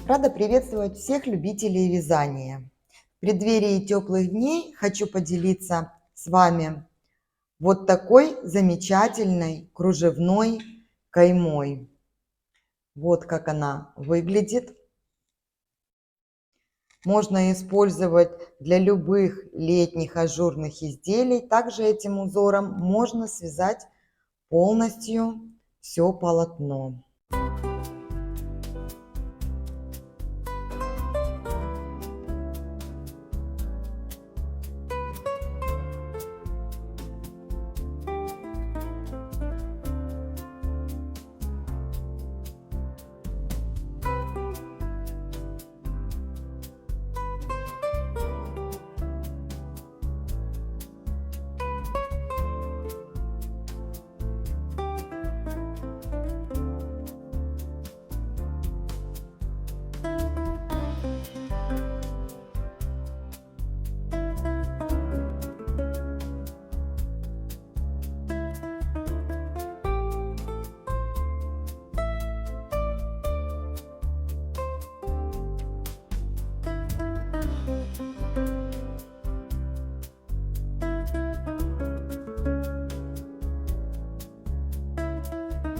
Рада приветствовать всех любителей вязания. В преддверии теплых дней хочу поделиться с вами вот такой замечательной кружевной каймой. Вот как она выглядит. Можно использовать для любых летних ажурных изделий. Также этим узором можно связать полностью все полотно.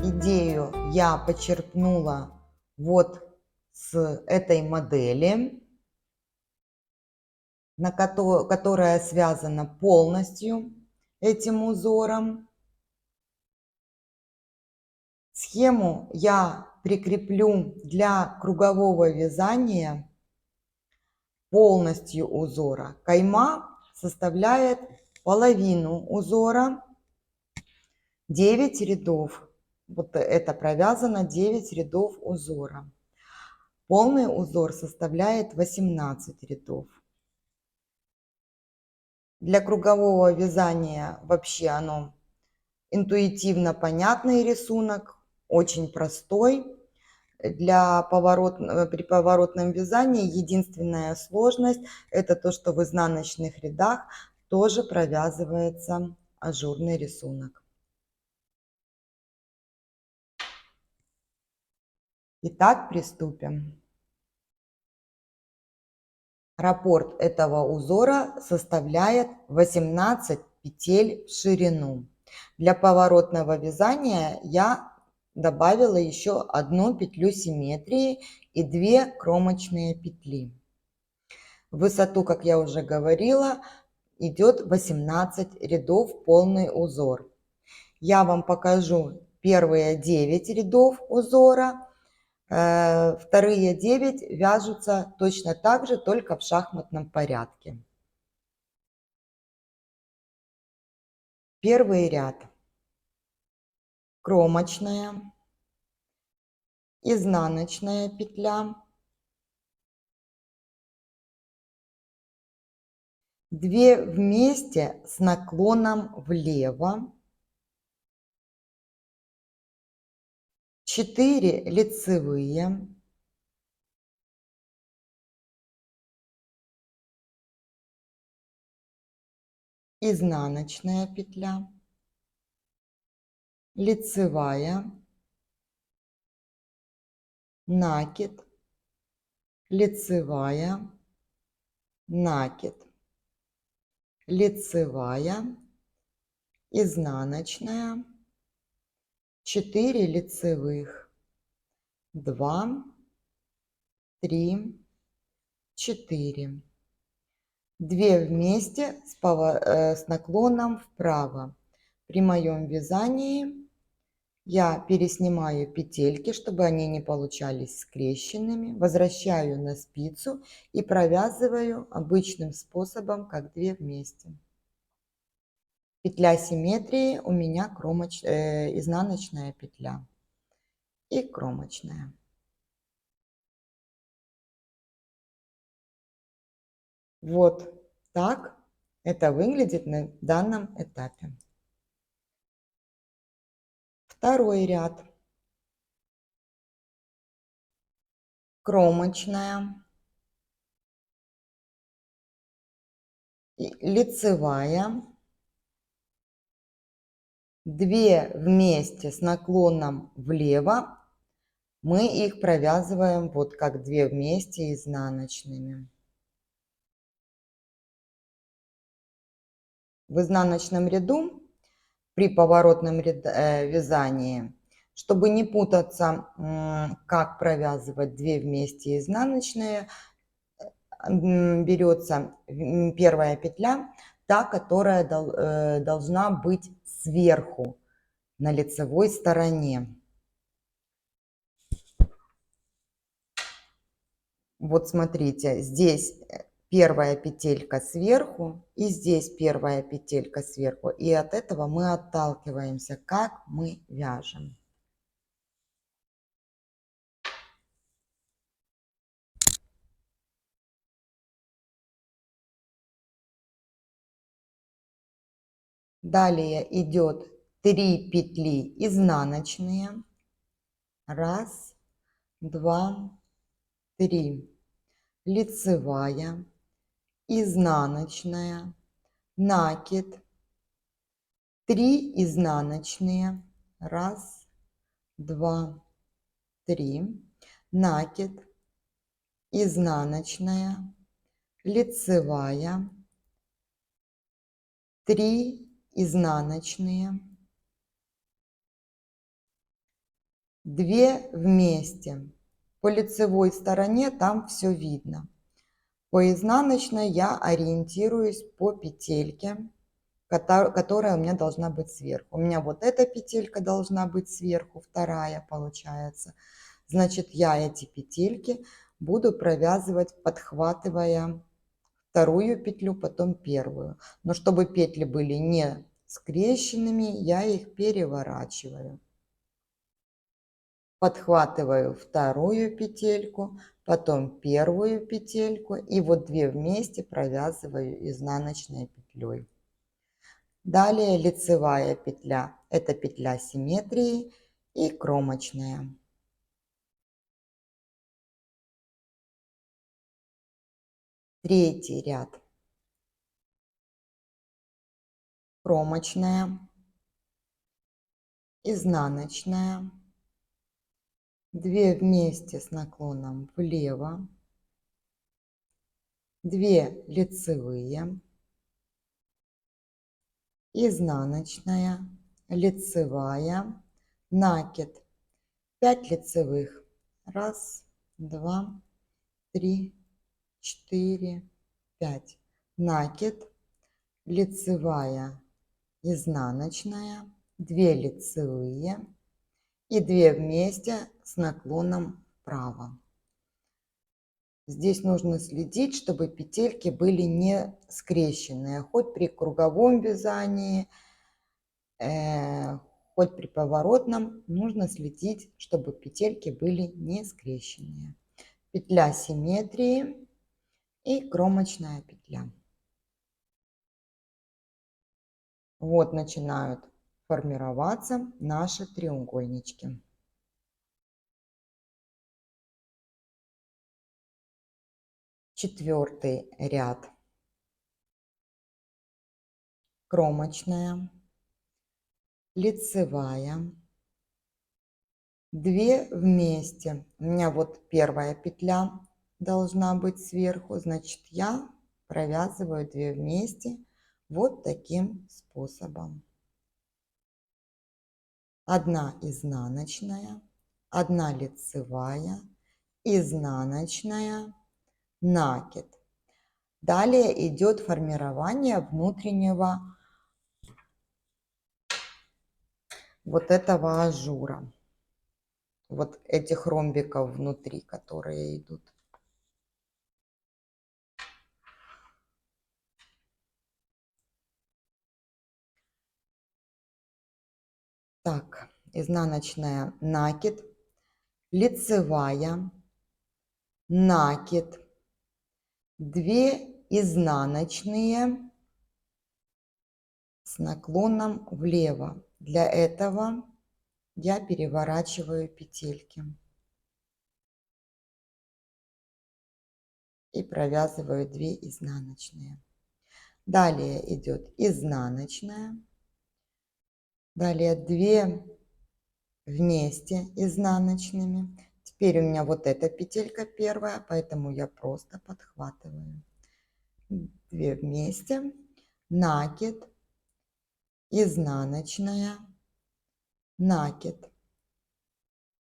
Идею я почерпнула вот с этой модели, которая связана полностью этим узором. Схему я прикреплю для кругового вязания полностью узора. Кайма составляет половину узора, 9 рядов. Вот это провязано 9 рядов узора. Полный узор составляет 18 рядов. Для кругового вязания вообще оно интуитивно понятный рисунок, очень простой. При поворотном вязании единственная сложность – это то, что в изнаночных рядах тоже провязывается ажурный рисунок. Итак, приступим. Раппорт этого узора составляет 18 петель в ширину. Для поворотного вязания я добавила еще одну петлю симметрии и 2 кромочные петли. В высоту, как я уже говорила, идет 18 рядов полный узор. Я вам покажу первые 9 рядов узора. Вторые 9 вяжутся точно так же, только в шахматном порядке. Первый ряд. Кромочная, изнаночная петля, 2 вместе с наклоном влево, 4 лицевые, изнаночная петля, лицевая, накид, лицевая, накид, лицевая, изнаночная, 4 лицевых, 2, 3, 4. 2 вместе с наклоном вправо. При моем вязании я переснимаю петельки, чтобы они не получались скрещенными, возвращаю на спицу и провязываю обычным способом, как 2 вместе. Петля симметрии у меня изнаночная петля и кромочная. Вот так это выглядит на данном этапе. Второй ряд. Кромочная, лицевая, 2 вместе с наклоном влево, Мы их провязываем вот как 2 вместе изнаночными. В изнаночном ряду при поворотном вязании, чтобы не путаться, как провязывать 2 вместе изнаночные, берется первая петля, та, которая должна быть сверху на лицевой стороне. Вот смотрите, здесь первая петелька сверху и здесь первая петелька сверху. И от этого мы отталкиваемся, как мы вяжем. Далее идет 3 петли изнаночные. Раз, два, три. Лицевая, изнаночная, накид, 3 изнаночные. Раз, два, три. Накид, изнаночная, лицевая, 3 изнаночные, 2 вместе. По лицевой стороне там все видно. По изнаночной я ориентируюсь по петельке, которая у меня должна быть сверху. У меня вот эта петелька должна быть сверху, вторая получается. Значит, я эти петельки буду провязывать, подхватывая вторую петлю, потом первую. Но чтобы петли были не скрещенными, я их переворачиваю. Подхватываю вторую петельку, потом первую петельку и вот 2 вместе провязываю изнаночной петлей. Далее лицевая петля, это петля симметрии и кромочная. Третий ряд. Кромочная, изнаночная, 2 вместе с наклоном влево, 2 лицевые, изнаночная, лицевая, накид, 5 лицевых. Раз, два, три, 4, 5. Накид, лицевая, изнаночная, 2 лицевые и 2 вместе с наклоном вправо. Здесь нужно следить, чтобы петельки были не скрещенные, хоть при круговом вязании, хоть при поворотном, нужно следить, чтобы петельки были не скрещенные. Петля симметрии и кромочная петля. Вот начинают формироваться наши треугольнички. Четвертый ряд. Кромочная, лицевая, 2 вместе. У меня вот первая петля должна быть сверху, значит, я провязываю 2 вместе вот таким способом. 1 изнаночная, 1 лицевая, изнаночная, накид. Далее идет формирование внутреннего вот этого ажура. Вот этих ромбиков внутри, которые идут. Так, изнаночная, накид, лицевая, накид, 2 изнаночные с наклоном влево. Для этого я переворачиваю петельки и провязываю 2 изнаночные. Далее идет изнаночная, далее 2 вместе изнаночными, Теперь у меня вот эта петелька первая, поэтому я просто подхватываю 2 вместе, накид, изнаночная, накид.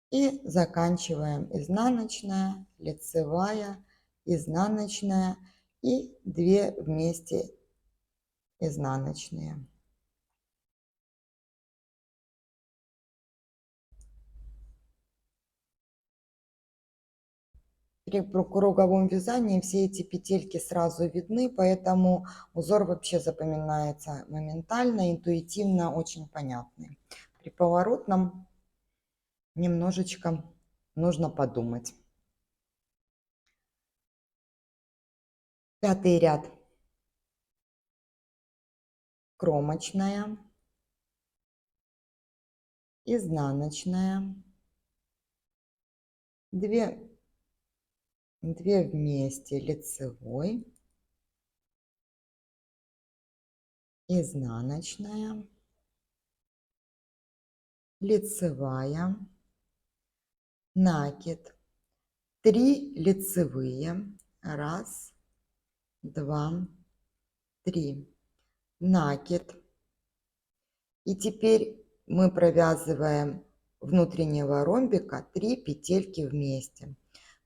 И заканчиваем изнаночная, лицевая, изнаночная и 2 вместе изнаночные. При круговом вязании все эти петельки сразу видны, поэтому узор вообще запоминается моментально, интуитивно, очень понятный. При поворотном немножечко нужно подумать. 5-й ряд. Кромочная, изнаночная, 2 вместе лицевой, изнаночная, лицевая, накид, 3 лицевые, 1, 2, 3, накид. И теперь мы провязываем внутреннего ромбика 3 петельки вместе.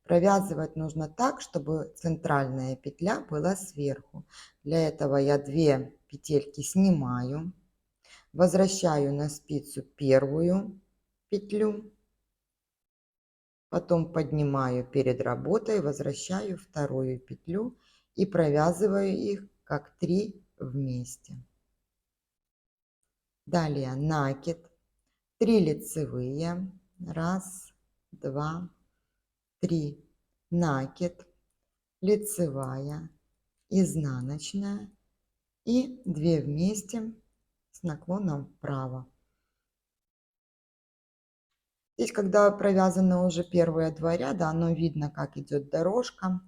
Провязывать нужно так, чтобы центральная петля была сверху. Для этого я 2 петельки снимаю, возвращаю на спицу первую петлю, потом поднимаю перед работой, возвращаю вторую петлю и провязываю их как 3 вместе. Далее накид, 3 лицевые, 1, 2, 3, накид, лицевая, изнаночная и 2 вместе с наклоном вправо. Здесь, когда провязаны уже первые 2 ряда, оно видно, как идет дорожка.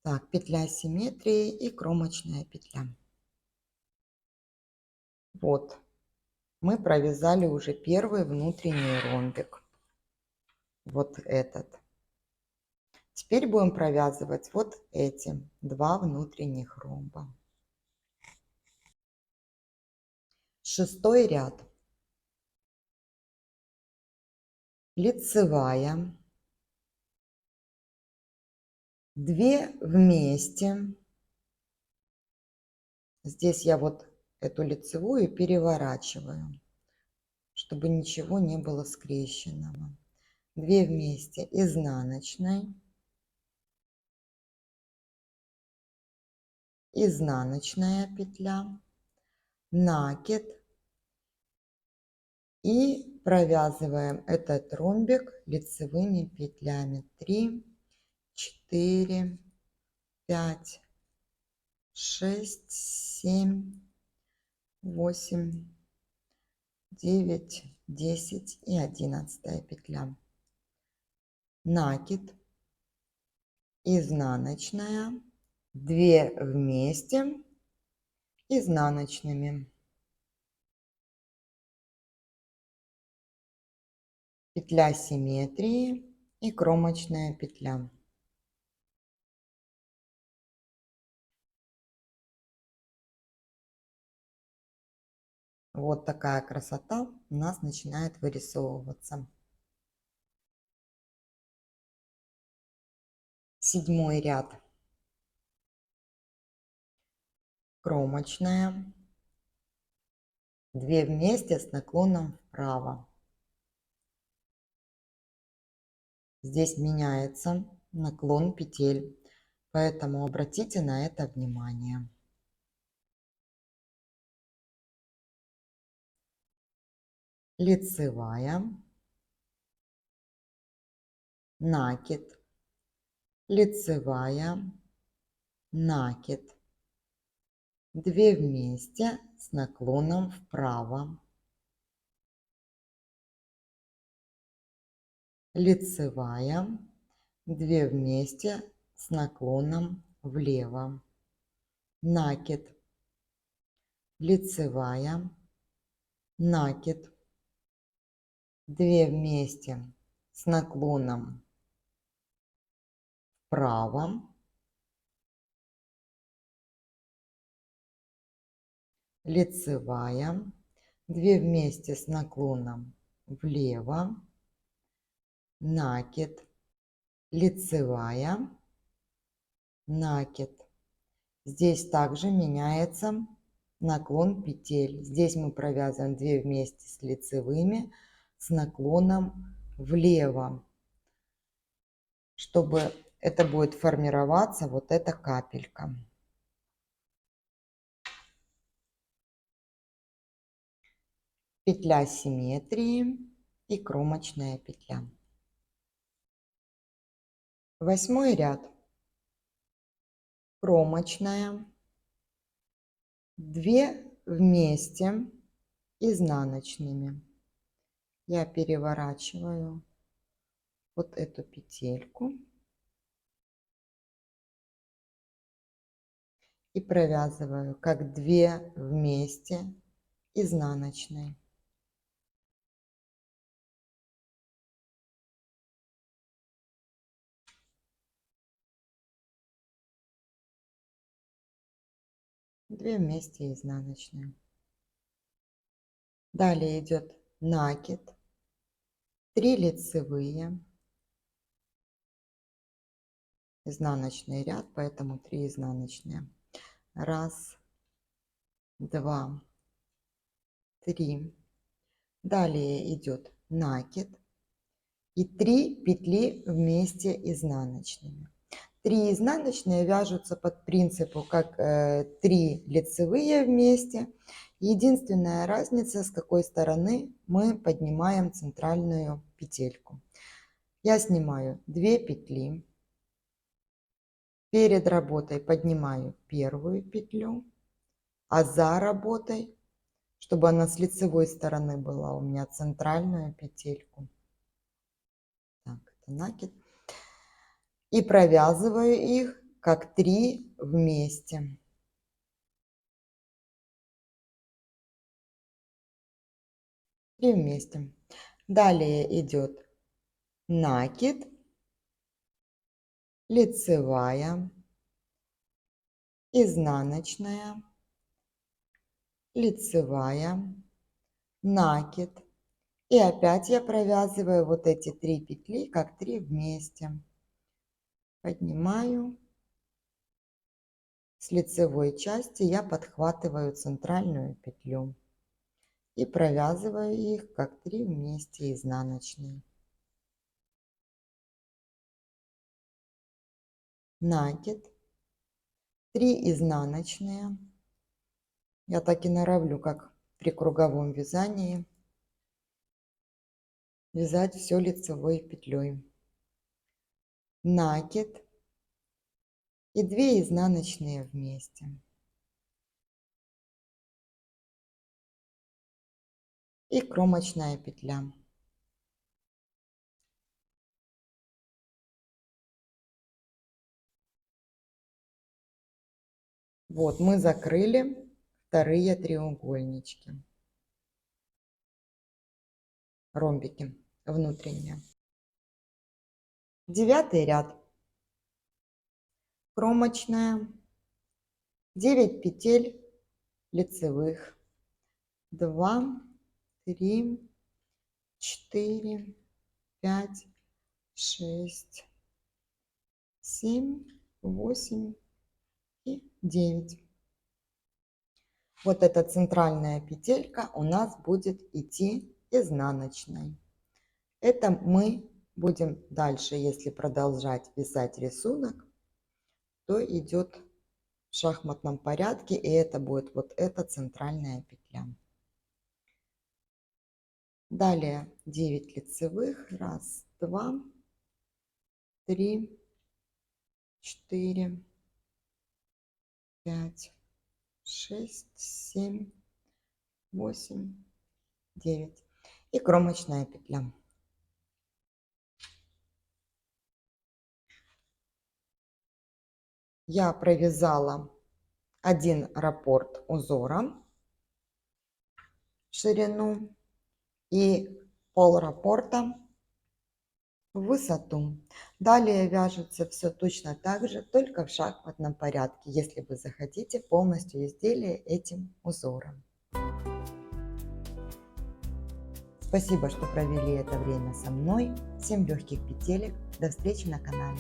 Так, петля симметрии и кромочная петля. Вот, мы провязали уже первый внутренний ромбик. Вот этот. Теперь будем провязывать вот эти 2 внутренних ромба. 6-й ряд. Лицевая, 2 вместе. Здесь я вот эту лицевую переворачиваю, чтобы ничего не было скрещенного. 2 вместе изнаночной, изнаночная петля, накид и провязываем этот ромбик лицевыми петлями. 3, 4, 5, 6, 7, 8, 9, 10 и 11 петля. Накид, изнаночная, 2 вместе изнаночными. Петля симметрии и кромочная петля. Вот такая красота у нас начинает вырисовываться. 7-й ряд. Кромочная, 2 вместе с наклоном вправо. Здесь меняется наклон петель, поэтому обратите на это внимание. Лицевая, накид, лицевая, накид, 2 вместе с наклоном вправо, лицевая, 2 вместе с наклоном влево, накид, лицевая, накид, 2 вместе с наклоном вправо, лицевая, 2 вместе с наклоном влево, накид, лицевая, накид. Здесь также меняется наклон петель. Здесь мы провязываем 2 вместе с лицевыми с наклоном влево, чтобы это будет формироваться вот эта капелька. Петля симметрии и кромочная петля. 8 ряд. Кромочная, 2 вместе изнаночными. Я переворачиваю вот эту петельку и провязываю как 2 вместе изнаночные. Две вместе изнаночные. Далее идет накид, 3 лицевые, изнаночный ряд, поэтому 3 изнаночные. 1, 2, 3. Далее идет накид и 3 петли вместе изнаночными. 3 изнаночные вяжутся под принципу как 3 лицевые вместе. Единственная разница, с какой стороны мы поднимаем центральную петельку. Я снимаю 2 петли. Перед работой поднимаю первую петлю, а за работой, чтобы она с лицевой стороны была, у меня центральную петельку. Так, это накид. И провязываю их как 3 вместе. И вместе. Далее идет накид, лицевая, изнаночная, лицевая, накид. И опять я провязываю вот эти 3 петли как 3 вместе. Поднимаю. С лицевой части я подхватываю центральную петлю и провязываю их как 3 вместе изнаночные. Накид, 3 изнаночные. Я так и норовлю, как при круговом вязании, вязать все лицевой петлей. Накид и 2 изнаночные вместе. И кромочная петля. Вот мы закрыли вторые треугольнички, ромбики внутренние. 9 ряд. Кромочная, 9 петель лицевых, 2, 3, 4, 5, 6, 7, 8 и 9. Вот эта центральная петелька у нас будет идти изнаночной. Это мы будем дальше, если продолжать вязать рисунок, то идет в шахматном порядке, и это будет вот эта центральная петля. Далее 9 лицевых. 1, 2, 3, 4, 5, 6, 7, 8, 9. И кромочная петля. Я провязала 1 раппорт узора в ширину и пол раппорта в высоту. Далее вяжется все точно так же, только в шахматном порядке, если вы захотите полностью изделие этим узором. Спасибо, что провели это время со мной. Всем легких петелек. До встречи на канале.